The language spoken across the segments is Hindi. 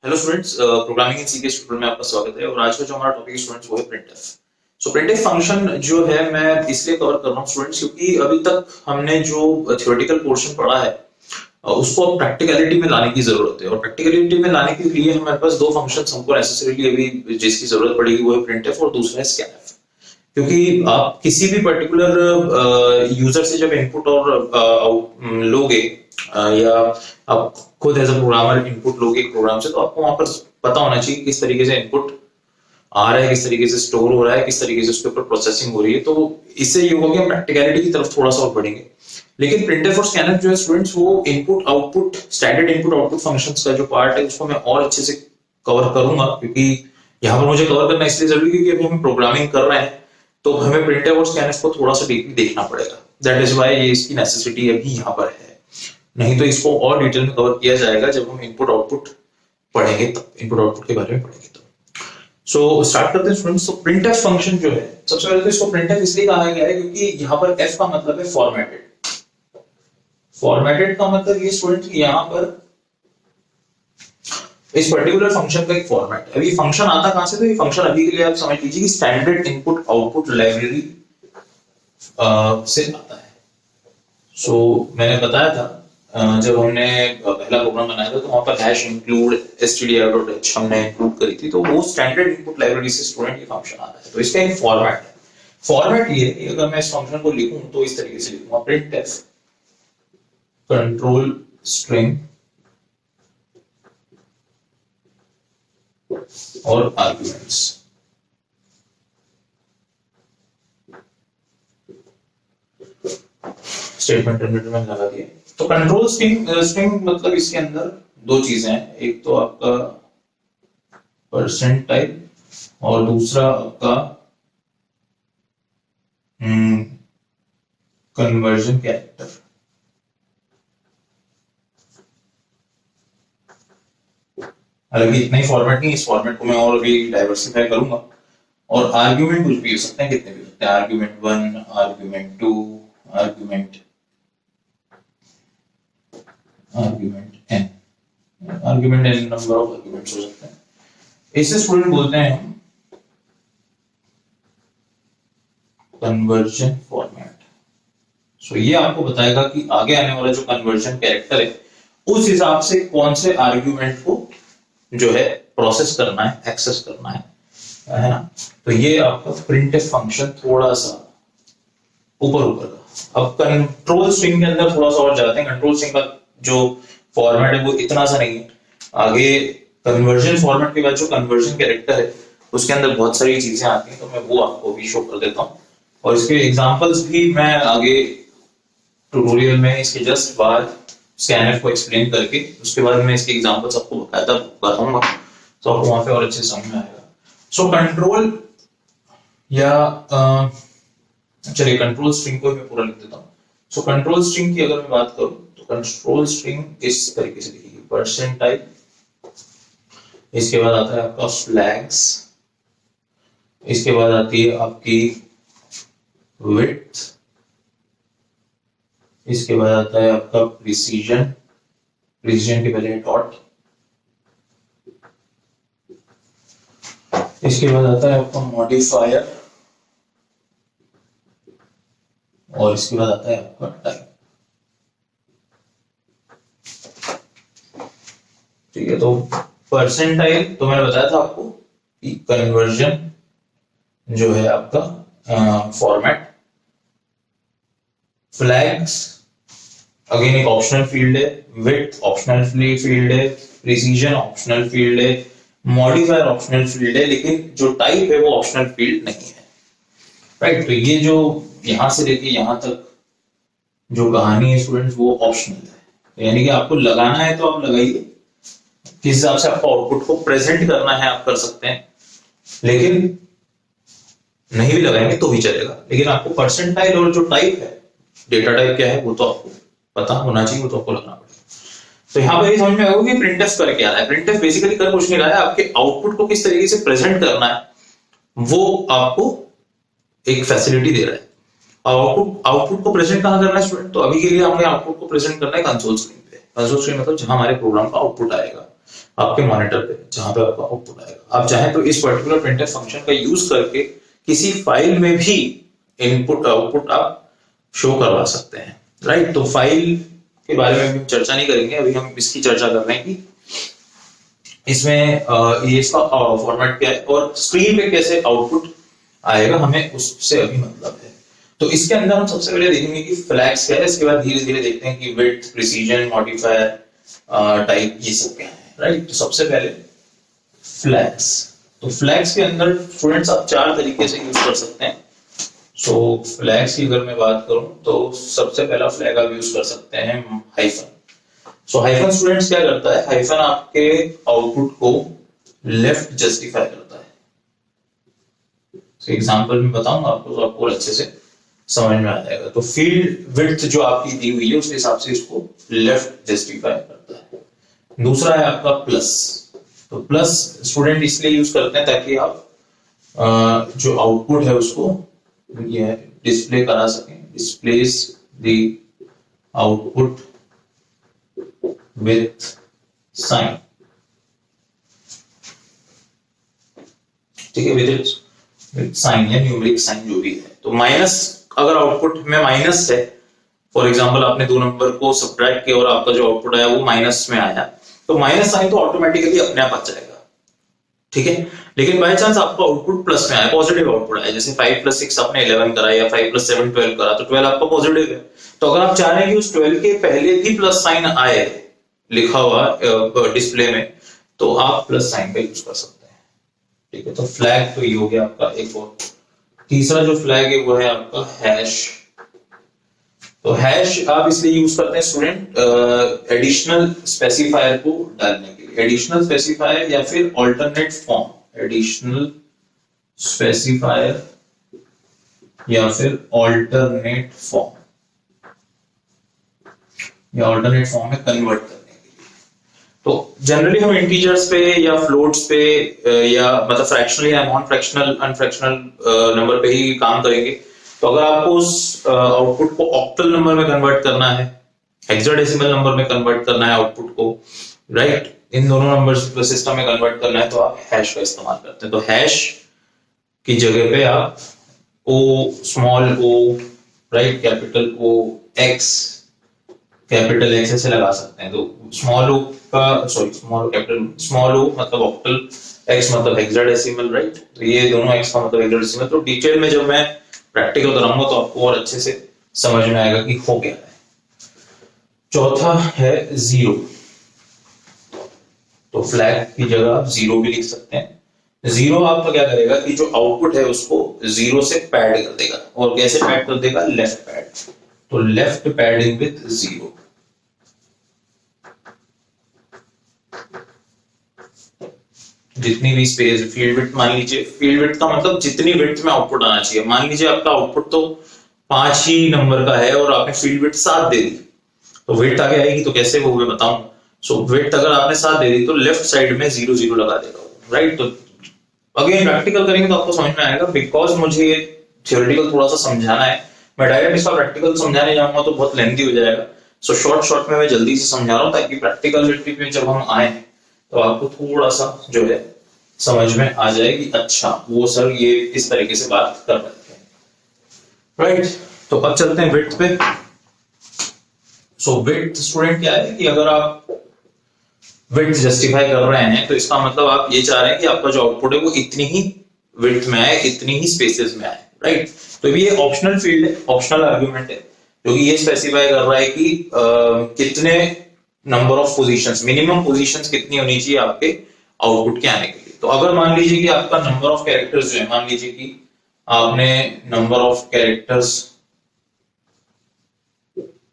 हेलो स्टूडेंट्स, प्रोग्रामिंग इन सी के ट्यूटोरियल में आपका स्वागत है। और आज का जो हमारा टॉपिक स्टूडेंट्स वो है प्रिंटफ। सो प्रिंटफ फंक्शन जो है मैं इसलिए कवर कर रहा हूँ स्टूडेंट्स, क्योंकि अभी तक हमने जो थ्योरेटिकल पोर्शन पढ़ा है उसको अब प्रैक्टिकलिटी में लाने की जरूरत है। और प्रैक्टिकलिटी में लाने के लिए हमारे पास दो फंक्शन हमको नेसेसरीली अभी जिसकी जरूरत पड़ेगी वो है प्रिंटफ और दूसरा है स्कैनफ। क्योंकि आप किसी भी पर्टिकुलर यूजर से जब इनपुट और लोगे या आप खुद एज अ प्रोग्रामर इनपुट लोगे एक प्रोग्राम से, तो आपको वहां पर पता होना चाहिए किस तरीके से इनपुट आ रहा है, किस तरीके से स्टोर हो रहा है, किस तरीके से उसके ऊपर प्रोसेसिंग हो रही है। तो इससे ये होगा कि हम प्रैक्टिकलिटी की तरफ थोड़ा सा और बढ़ेंगे। लेकिन प्रिंटफ और स्कैनफ जो है स्टूडेंट्स वो input output standard input output functions का जो पार्ट है उसको मैं और अच्छे से कवर करूंगा, क्योंकि यहाँ पर मुझे कवर करना इसलिए जरूरी है क्योंकि अभी हम प्रोग्रामिंग कर रहे हैं तो हमें प्रिंटफ और स्कैनफ को थोड़ा सा डीपली देखना पड़ेगा। दैट इज व्हाई ये इसकी नेसेसिटी अभी यहाँ पर है, नहीं तो इसको और डिटेल में कवर किया जाएगा जब हम इनपुट आउटपुट पढ़ेंगे, तब इनपुट आउटपुट के बारे में पढ़ेंगे तब। सो स्टार्ट करते हैं स्टूडेंट्स। तो प्रिंटफ फंक्शन जो है, सबसे पहले तो इसको प्रिंटफ इसलिए कहा गया है क्योंकि यहाँ पर एफ का मतलब है फॉर्मेटेड। फॉर्मेटेड का मतलब ये स्टूडेंट यहाँ पर इस पर्टिकुलर फंक्शन का एक फॉर्मेट है। अभी फंक्शन आता कहां से, तो ये फंक्शन अभी के लिए आप समझ लीजिए कि स्टैंडर्ड इनपुट आउटपुट लाइब्रेरी से आता है। सो मैंने बताया था जब हमने पहला प्रोग्राम बनाया था तो वहां पर हैश इंक्लूड stdio.h हमने इंक्लूड करी थी, तो वो स्टैंडर्ड इनपुट लाइब्रेरी से स्टूडेंट ये फंक्शन आता है। तो इसका एक फॉर्मेट है। फॉर्मेट ये है, अगर मैं इस फंक्शन को लिखूं तो इस तरीके से लिखूंगा, printf कंट्रोल स्ट्रिंग और आर्गुमेंट्स। स्टेटमेंट टर्मिनेटर में लगा दिया। तो कंट्रोल स्ट्रिंग मतलब इसके अंदर दो चीजें हैं, एक तो आपका परसेंट टाइप और दूसरा आपका कन्वर्जन कैरेक्टर। हालांकि इतना ही फॉर्मेट नहीं, इस फॉर्मेट को मैं और भी डाइवर्सिफाई करूंगा। और आर्ग्यूमेंट कुछ भी हो सकते हैं, कितने भी हो सकते हैं, argument 1, argument 2, argument n, argument n number of arguments हो सकते हैं। इसे स्टूडेंट बोलते हैं हम कन्वर्जन फॉर्मेट। सो ये आपको बताएगा कि आगे आने वाला जो कन्वर्जन कैरेक्टर है उस हिसाब से कौन से आर्ग्यूमेंट को जो है प्रोसेस करना है, एक्सेस करना है ना। तो ये आपका प्रिंटफ फंक्शन थोड़ा सा ऊपर का। अब कंट्रोल स्ट्रिंग के अंदर थोड़ा सा और जाते हैं। कंट्रोल स्ट्रिंग का जो फॉर्मेट है वो इतना सा नहीं है। आगे कन्वर्जन फॉर्मेट के बाद जो कन्वर्जन कैरेक्टर है उसके अंदर बहुत सारी चीजें आती हैं, तो मैं वो आपको भी शो कर देता हूँ। और इसके एग्जांपल्स भी मैं आगे ट्यूटोरियल में इसके जस्ट बाद स्कैनफ को एक्सप्लेन करके उसके बाद मैं इसके एग्जांपल्स आपको बताऊंगा, तो आपको वहां पे और अच्छे समझ में आएगा। सो कंट्रोल या चलिए कंट्रोल स्ट्रिंग को मैं पूरा लिख देता हूँ। सो कंट्रोल स्ट्रिंग की अगर मैं बात करूं तो कंट्रोल स्ट्रिंग इस तरीके से लिखिए, परसेंट टाइप, इसके बाद आता है आपका फ्लैग्स, इसके बाद आती है आपकी विड्थ, इसके बाद आता है आपका प्रिसीजन, प्रिसीजन के पहले डॉट, इसके बाद आता है आपका मॉडिफायर और इसके बाद आता है आपका टाइप। ठीक है, तो परसेंटाइल तो मैंने बताया था आपको कि कन्वर्जन जो है आपका फॉर्मेट। फ्लैग्स अगेन एक ऑप्शनल फील्ड है, विड्थ ऑप्शनल फील्ड है, प्रिसीजन ऑप्शनल फील्ड है, मॉडिफायर ऑप्शनल फील्ड है, लेकिन जो टाइप है वो ऑप्शनल फील्ड नहीं है। राइट, तो ये जो यहां से लेके यहां तक जो कहानी है स्टूडेंट्स वो ऑप्शनल है। यानी कि आपको लगाना है तो आप लगाइए, किस हिसाब से आपको आउटपुट को प्रेजेंट करना है आप कर सकते हैं, लेकिन नहीं भी लगाएंगे तो भी चलेगा। लेकिन आपको परसेंटाइल और जो टाइप है, डेटा टाइप क्या है वो तो आपको पता होना चाहिए, वो तो आपको लगना पड़ेगा। तो यहाँ पर ये समझ में आएगा कि प्रिंटफ कर क्या रहा है। प्रिंटफ बेसिकली कर कुछ नहीं रहा है, आपके आउटपुट को किस तरीके से प्रेजेंट करना है वो आपको एक फैसिलिटी दे रहा है। आउटपुट को प्रेजेंट कहां करना है स्टूडेंट, तो अभी के लिए हमें आउटपुट को प्रेजेंट करना है कंसोल स्क्रीन पे। कंसोल स्क्रीन मतलब जहां हमारे प्रोग्राम का आउटपुट आएगा। आपके मॉनिटर पे जहां पे आपका आउटपुट आएगा। आप चाहें तो इस पर्टिकुलर प्रिंटफ फंक्शन का यूज करके किसी फाइल में भी इनपुट आउटपुट आप शो करवा सकते हैं, राइट। तो फाइल के बारे में हम चर्चा नहीं करेंगे, अभी हम इसकी चर्चा कर रहे हैं कि इसमें ये इसका फॉर्मेट क्या है और स्क्रीन पे कैसे आउटपुट आएगा, हमें उससे अभी मतलब है। तो इसके अंदर हम सबसे पहले देखेंगे कि फ्लैग्स क्या है, इसके बाद धीरे धीरे देखते हैं कि विड्थ, प्रिसीजन, मॉडिफायर, टाइप, ये सब क्या है, राइट। तो सबसे पहले फ्लैग्स। तो फ्लैग्स के अंदर स्टूडेंट्स आप चार तरीके से यूज कर सकते हैं। सो फ्लैग्स की अगर मैं बात करूं तो सबसे पहला फ्लैग आप यूज कर सकते हैं हाइफन। सो हाइफन स्टूडेंट्स क्या करता है, हाइफन आपके आउटपुट को लेफ्ट जस्टिफाई करता है। एग्जांपल में बताऊंगा आपको तो आपको अच्छे से समझ में आ जाएगा। तो फील्ड विड्थ जो आपकी दी हुई है उसके हिसाब से इसको लेफ्ट जस्टिफाई करता है। दूसरा है आपका प्लस। तो प्लस स्टूडेंट इसलिए यूज करते हैं ताकि आप जो आउटपुट है उसको ये डिस्प्ले करा सकें, displays the output with sign, ठीक है, विद साइन या न्यूमेरिक साइन जो भी है। तो माइनस, अगर आउटपुट में माइनस है, फॉर एग्जांपल आपने दो नंबर को सब्ट्रैक्ट किया और आपका जो आउटपुट आया वो माइनस में आया, तो माइनस साइन तो ऑटोमेटिकली अपने आप आ जाएगा, ठीक है। लेकिन बाय चांस आपका आउटपुट प्लस में आया, पॉजिटिव आउटपुट आया, जैसे 5 + 6 आपने 11 करा या 5 + 7 12 करा, तो 12 आपका पॉजिटिव है। तो अगर आप चाह रहे हैं कि उस 12 के पहले भी प्लस साइन आए लिखा हुआ डिस्प्ले में, तो आप प्लस साइन का यूज कर सकते हैं, ठीक है। तो फ्लैग तो ये हो गया आपका एक और। तीसरा जो फ्लैग है वो है आपका हैश। तो हैश आप इसलिए यूज करते हैं स्टूडेंट एडिशनल स्पेसिफायर को डालने के लिए, एडिशनल स्पेसिफायर या फिर ऑल्टरनेट फॉर्म, एडिशनल स्पेसिफायर या फिर ऑल्टरनेट फॉर्म, या ऑल्टरनेट फॉर्म में कन्वर्ट करने के लिए। तो जनरली हम इंटीजर्स पे या फ्लोट्स पे या मतलब फ्रैक्शनल या नॉन फ्रैक्शनल अनफ्रैक्शनल नंबर पे ही काम करेंगे। तो अगर आपको उस आउटपुट को ऑक्टल नंबर में कन्वर्ट करना है, हेक्साडेसिमल नंबर में कन्वर्ट करना है आउटपुट को, राइट, इन दोनों नंबर सिस्टम में कन्वर्ट करना है, तो आप हैश का इस्तेमाल करते हैं। तो हैश की जगह पे आप ओ, स्मॉल ओ, राइट, कैपिटल ओ, एक्स, कैपिटल एक्स ऐसे लगा सकते हैं। तो स्मॉल ओ का, सॉरी स्मॉल कैपिटल, स्मॉल ओ मतलब ऑक्टल, एक्स मतलब हेक्साडेसिमल, राइट। तो ये दोनों एक्स का मतलब हेक्साडेसिमल। तो डिटेल में जब मैं प्रैक्टिकल कराऊंगा तो आपको और अच्छे से समझ में आएगा कि हो क्या है। चौथा है जीरो। तो फ्लैग की जगह आप जीरो भी लिख सकते हैं। जीरो आपका क्या करेगा कि जो आउटपुट है उसको जीरो से पैड कर देगा। और कैसे पैड कर देगा, लेफ्ट पैड। तो लेफ्ट पैडिंग विथ जीरो। जितनी भी स्पेस, फील्ड विड्थ मान लीजिए, फील्ड विड्थ का मतलब जितनी विड्थ में आउटपुट आना चाहिए। मान लीजिए आपका आउटपुट तो 5 ही नंबर का है और आपने फील्ड विड्थ 7 दे दी, तो विड्थ आगे आएगी तो कैसे वो मैं बताऊं। सो विड्थ अगर आपने 7 दे दी तो लेफ्ट साइड में 0 0 लगा देगा, राइट। तो अगेन प्रैक्टिकल करेंगे तो आपको समझ में आएगा, बिकॉज मुझे ये थियोरेटिकल थोड़ा सा समझाना है। मैं डायरेक्ट इसका प्रैक्टिकल समझाने जाऊंगा तो बहुत लेंथी हो जाएगा। सो शॉर्ट में मैं जल्दी से समझा रहा हूं ताकि प्रैक्टिकलिटी में जब हम आए तो आपको थोड़ा सा जो है समझ में आ जाए कि अच्छा वो सर ये इस तरीके से बात कर रहे हैं, राइट। तो अब चलते हैं विड्थ पे। सो विड्थ स्टूडेंट क्या है कि अगर आप विड्थ जस्टिफाई कर रहे हैं तो इसका मतलब आप ये चाह रहे हैं कि आपका जो आउटपुट है वो इतनी ही विड्थ में आए, इतनी ही स्पेसेस में आए, राइट। तो ये ऑप्शनल फील्ड है, ऑप्शनल आर्गुमेंट है, जो कि ये स्पेसिफाई कर रहा है कि कितने number of positions, minimum positions कितनी होनी चाहिए आपके आउटपुट के आने के लिए। तो अगर मान लीजिए कि आपका नंबर ऑफ कैरेक्टर्स जो है, मान लीजिए कि आपने नंबर ऑफ कैरेक्टर्स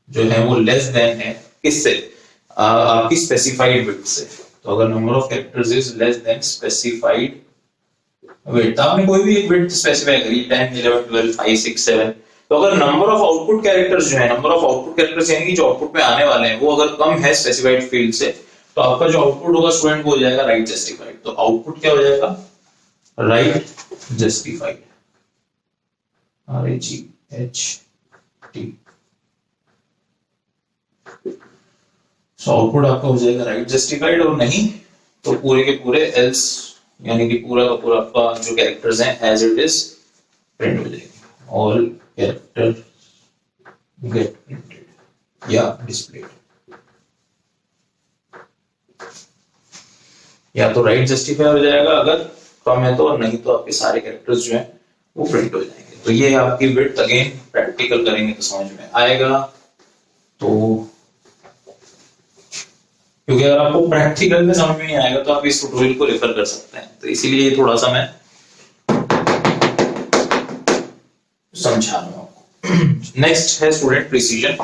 जो है वो लेस देन है किससे, आपकी स्पेसिफाइड विड्थ से। तो अगर number of characters is less than specified width, आपने कोई भी एक विड्थ स्पेसिफाई करी 10 11 12 5 6 7, तो अगर नंबर ऑफ आउटपुट कैरेक्टर्स जो है, नंबर ऑफ आउटपुट कैरेक्टर्स यानी कि जो आउटपुट में आने वाले हैं वो अगर कम है स्पेसिफाइड फील्ड से, तो आपका जो आउटपुट होगा स्टूडेंट वो हो जाएगा राइट जस्टिफाइड। तो आउटपुट क्या हो जाएगा, right justified, RAGHT। So output आपका हो जाएगा राइट जस्टिफाइड, और नहीं तो पूरे के पूरे एल्स यानी कि पूरा का पूरा आपका जो कैरेक्टर्स हैं एज इट इज प्रिंट हो जाएंगे, ऑल कैरेक्टर गेट प्रिंटेड या डिस्प्लेड। या तो राइट जस्टिफाई हो जाएगा अगर कम है तो, और नहीं तो आपके सारे कैरेक्टर्स जो हैं वो प्रिंट हो जाएंगे। तो ये आपकी विड्थ अगेन प्रैक्टिकल करेंगे तो समझ में आएगा। तो क्योंकि अगर आपको प्रैक्टिकल में समझ में नहीं आएगा तो आप इस ट्यूटोरियल को रेफर कर सकते हैं, तो इसीलिए थोड़ा सा मैं समझा रहा हूं आपको। नेक्स्ट है स्टूडेंट प्रिसीजन।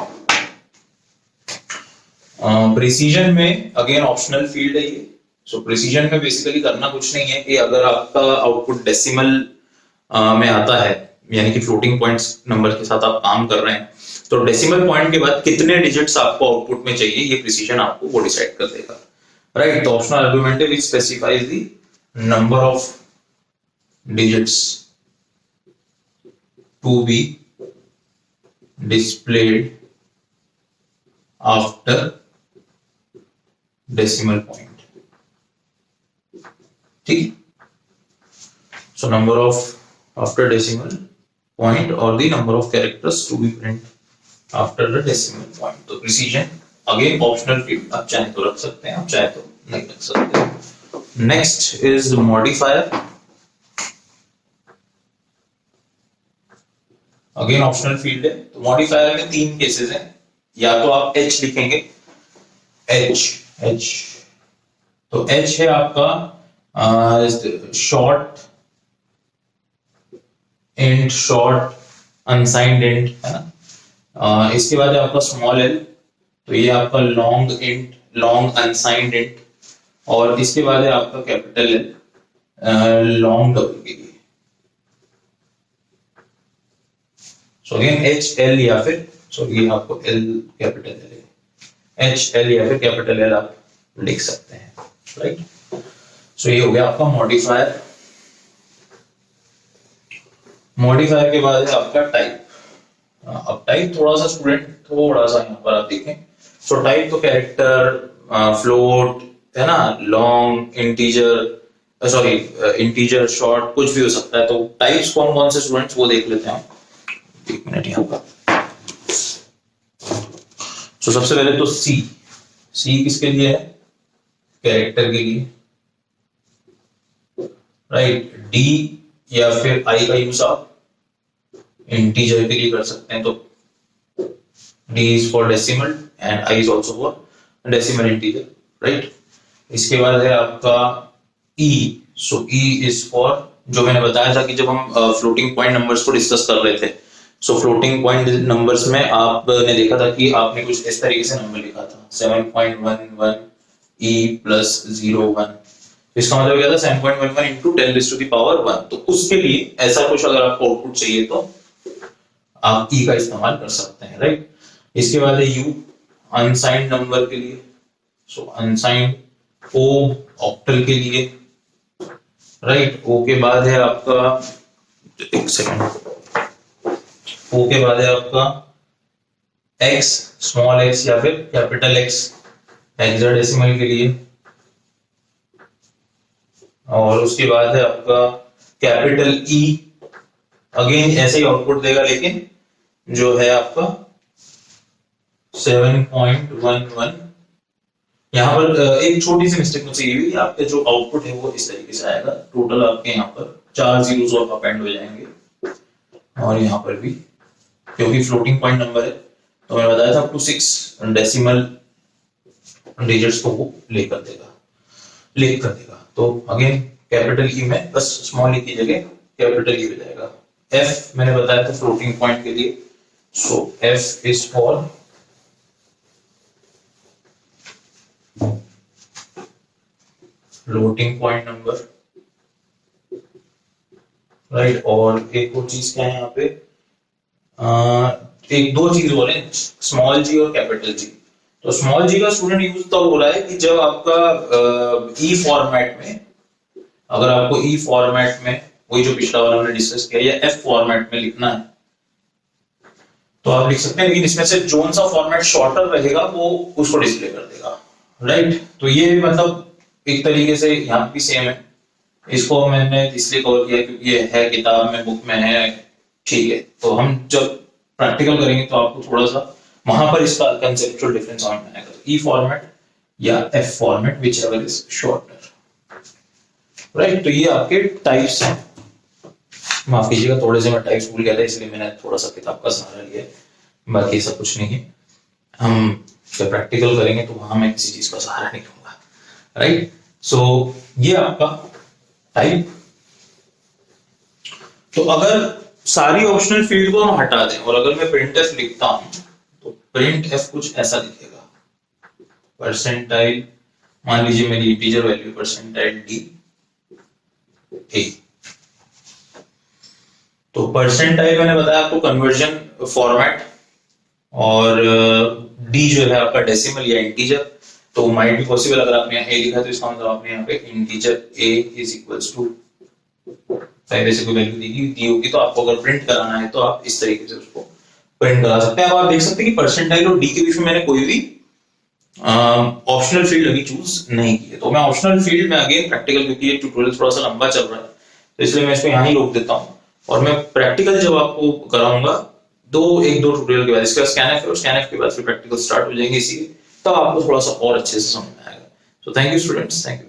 प्रिसीजन में अगेन ऑप्शनल फील्ड है ये। सो प्रिसीजन में बेसिकली करना कुछ नहीं है कि अगर आपका आउटपुट डेसिमल में आता है यानी कि फ्लोटिंग पॉइंट्स नंबर के साथ आप काम कर रहे हैं, तो डेसिमल पॉइंट के बाद कितने डिजिट्स आपको आउटपुट में चाहिए ये प्रिसीजन आपको वो डिसाइड कर देगा, राइट। तो optional argument which specifies the number of digits to be displayed after decimal point, ठीक। so number of after decimal point or the number of characters to be print after the decimal point। तो precision again optional field, आप चाहे तो रख सकते हैं, आप चाहे तो नहीं रख सकते। next is modifier, again optional field है। तो मॉडिफायर में तीन केसेस हैं, या तो आप h लिखेंगे, h तो h है आपका short int, short unsigned int, है ना। इसके बाद है आपका स्मॉल l, तो ये आपका long int, long unsigned int, और इसके बाद है आपका कैपिटल l, लॉन्ग डबल के लिए। सो अगेन एच एल या फिर ये आपको L capital L, H L या फिर कैपिटल एल आप लिख सकते हैं, राइट। सो ये हो गया आपका मॉडिफायर। मॉडिफायर के बाद है आपका टाइप। अब टाइप थोड़ा सा स्टूडेंट थोड़ा सा यहाँ पर आप देखें। सो टाइप तो कैरेक्टर, फ्लोट, है ना, long, integer, sorry integer, short, कुछ भी हो सकता है। तो टाइप्स कौन कौन से स्टूडेंट्स वो देख लेते हैं, एक मिनट यहाँ पर। तो सबसे पहले तो सी किसके लिए है, कैरेक्टर के लिए, राइट। डी या फिर आई का यूज आप इंटीजर के लिए कर सकते हैं, तो D is for decimal and I is also for decimal integer, right. इसके बाद है आपका ई। सो ई इज फॉर, जो मैंने बताया था कि जब हम फ्लोटिंग पॉइंट नंबर्स को डिस्कस कर रहे थे, सो फ्लोटिंग पॉइंट नंबर्स में आपने देखा था कि आपने कुछ इस तरीके से नंबर लिखा था 7.11 e plus 01। इसका मतलब क्या था, 7.11 into 10 raised to the power 1। तो उसके लिए ऐसा कुछ अगर आपको आउटपुट चाहिए तो आप e का इस्तेमाल कर सकते हैं, राइट। इसके बाद है u, अनसाइंड नंबर के लिए। सो अनसाइंड, o ऑक्टल के लिए, राइट। o के बाद है आपका, एक सेकंड, o के बाद है आपका x, स्मॉल x या फिर कैपिटल x, हेक्साडेसिमल के लिए। और उसके बाद है आपका कैपिटल E, अगेन ऐसे ही आउटपुट देगा, लेकिन जो है आपका 7.11। यहाँ पर एक छोटी सी मिस्टेक मुझसे ये हुई, आपके जो आउटपुट है वो इस तरीके से आएगा। टोटल आपके यहाँ पर 4 जीरोस और अपेंड हो जाएंगे, और यहाँ पर भी क्योंकि फ्लोटिंग पॉइंट नंबर है तो मैंने बताया था अप टू 6 डेसिमल डिजिट्स को वो लिख कर देगा। तो अगेन कैपिटल ई में बस स्मॉल ई की जगह कैपिटल ई हो जाएगा। एफ मैंने बताया था फ्लोटिंग पॉइंट के लिए। So F is for floating point number, right. और एक और चीज क्या है यहाँ पे, एक दो चीज हो रहे हैं, स्मॉल जी और कैपिटल जी। तो स्मॉल जी का स्टूडेंट यूज तो हो रहा है कि जब आपका ई फॉर्मेट में, अगर आपको ई फॉर्मेट में वही जो पिछला वाला हमने डिस्कस किया, या एफ फॉर्मेट में लिखना है तो आप लिख सकते हैं, लेकिन इसमें से जोन सा फॉर्मेट शॉर्टर रहेगा वो उसको डिस्प्ले कर देगा, राइट। तो ये मतलब एक तरीके से यहाँ भी सेम है, इसको मैंने इसलिए कवर किया क्योंकि ये है किताब में, बुक में है, ठीक है। तो हम जब प्रैक्टिकल करेंगे तो आपको थोड़ा सा वहां पर इसका कंसेप्चुअल डिफरेंस समझ में आएगा, ई फॉर्मेट या F format, which ever is shorter, right. तो ये आपके टाइप्स हैं। माफ कीजिएगा, थोड़े से मैं टाइप्स भूल गया था, इसलिए मैंने थोड़ा सा किताब का सहारा लिया, बाकी सब कुछ नहीं है। हम जब प्रैक्टिकल करेंगे तो वहां मैं किसी चीज का सहारा नहीं लूंगा, राइट। सो ये आपका टाइप। तो अगर सारी ऑप्शनल फील्ड को हम हटा दें और अगर मैं प्रिंट एफ लिखता हूं तो प्रिंट एफ कुछ ऐसा दिखेगा, परसेंटाइल, मान लीजिए मेरी integer value percentile D A. तो परसेंटाइल मैंने बताया आपको कन्वर्जन फॉर्मेट, और डी जो है आपका डेसिमल या इंटीजर। तो माइट बी पॉसिबल अगर आपने यहाँ ए लिखा तो इसका मतलब आपने यहाँ पे integer A is equals to 5 ऐसे कोई वैल्यू दी होगी, तो आपको अगर प्रिंट कराना है तो आप इस तरीके से उसको प्रिंट करा सकते हैं। अब आप देख सकते हैं कि परसेंटाइल और डी के बीच में मैंने कोई भी ऑप्शनल फील्ड अभी चूज नहीं की है। तो मैं ऑप्शनल फील्ड में अगेन प्रैक्टिकल, क्योंकि ये ट्यूटोरियल थोड़ा सा लंबा चल रहा है तो इसलिए मैं इसको यहाँ ही रोक देता हूँ, और मैं प्रैक्टिकल जब आपको कराऊंगा एक दो ट्यूटोरियल के बाद, इसके बाद स्कैनएफ है और स्कैनएफ के बाद फिर प्रैक्टिकल स्टार्ट हो जाएंगे, इसी तब आपको थोड़ा सा और अच्छे से समझ में आएगा। So thank you students, thank you.